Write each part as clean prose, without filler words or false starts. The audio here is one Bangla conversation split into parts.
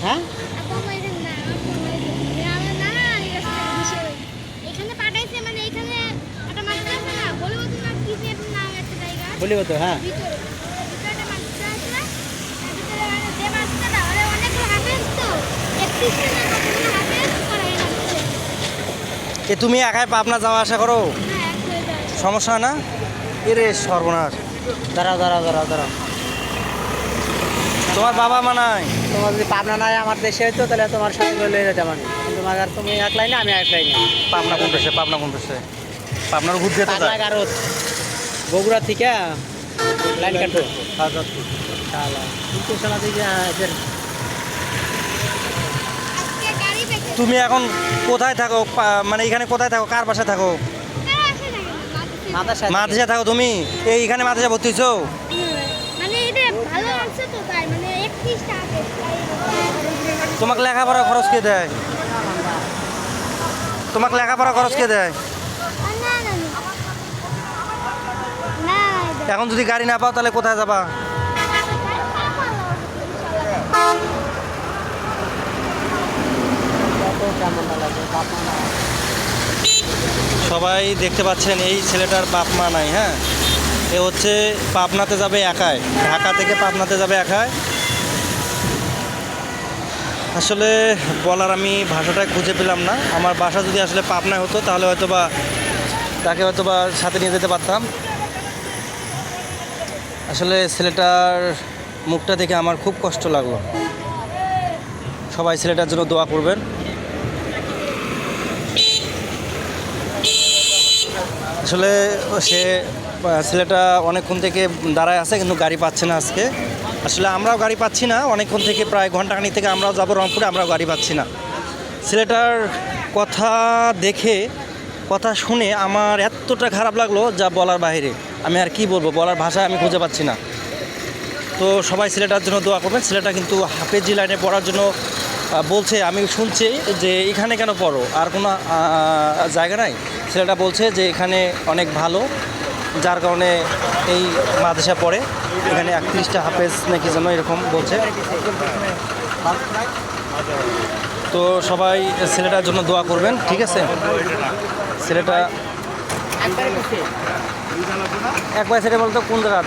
হ্যাঁ বলি তো হ্যাঁ এ তুমি একাই পাবনা যাওয়া আসা করো, সমস্যা না? এরে সর্বনাশ। দাঁড়াও দাঁড়াও দাঁড়াও দাঁড়াও তোমার বাবা মা নাই? তোমার যদি পাবনা নাই আমার দেশে হইতো তাহলে তোমার সাথে করে লয়ে যেতাম আমি, কিন্তু আর তুমি একলাই না আমি একলাই না। পাবনা কোন দেশে? পাবনা কোন দেশে? পাবনার ঘুরতে যেতে পাগলা গারদ বগুড়া থেকে লাইন কাটো শালা কিন্তু শালা দিকে তুমি এখন কোথায় থাকো? মানে এখানে কোথায় থাকো? কার বাসায় থাকো? মাদ্রাসায় থাকো তুমি? এইখানে মাদ্রাসা ভর্তি হইছো? তোমাকে লেখাপড়া খরচ কে দেয়? তোমাকে লেখাপড়া খরচ কে দেয়? এখন যদি গাড়ি না পাও তাহলে কোথায় যাবা? সবাই দেখতে পাচ্ছেন এই ছেলেটার বাপ মা নাই। হ্যাঁ, এ হচ্ছে পাবনাতে যাবে একাই, ঢাকা থেকে পাবনাতে যাবে একাই। আসলে বলার আমি ভাষাটা খুঁজে পেলাম না। আমার বাসা যদি আসলে পাবনায় হতো তাহলে হয়তোবা তাকে হয়তোবা সাথে নিয়ে যেতে পারতাম। আসলে ছেলেটার মুখটা দেখে আমার খুব কষ্ট লাগলো। সবাই ছেলেটার জন্য দোয়া করবেন। আসলে ছেলেটা অনেকক্ষণ থেকে দাঁড়ায় আছে কিন্তু গাড়ি পাচ্ছে না আজকে। আসলে আমরাও গাড়ি পাচ্ছি না, অনেকক্ষণ থেকে প্রায় ঘন্টাখানিক থেকে আমরাও যাবো রংপুরে, আমরাও গাড়ি পাচ্ছি না। ছেলেটার কথা দেখে, কথা শুনে আমার এতটা খারাপ লাগলো যা বলার বাইরে। আমি আর কি বলবো, বলার ভাষা আমি খুঁজে পাচ্ছি না। তো সবাই ছেলেটার জন্য দোয়া করবেন। ছেলেটা কিন্তু হাফেজি লাইনে পড়ার জন্য বলছে। আমি শুনছি যে এখানে কেন পড়ো, আর কোনো জায়গা নাই? ছেলেটা বলছে যে এখানে অনেক ভালো, যার কারণে এই মাদ্রাসা পড়ে। এখানে 31টা হাফেজ নাকি যেন এরকম বলছে। তো সবাই ছেলেটার জন্য দোয়া করবেন, ঠিক আছে? ছেলেটা একবার সেটা বলতো কোন জায়গা?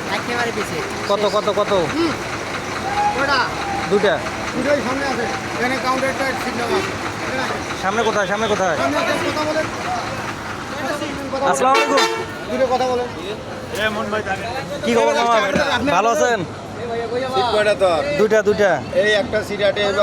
কত কত কত? দুটা সামনে কোথায়? সামনে কোথায়? আসসালামু আলাইকুম। কি খবর মামা, ভালো আছেন? সিট কয়টা তোর? দুইটা। এই একটা সিট আটে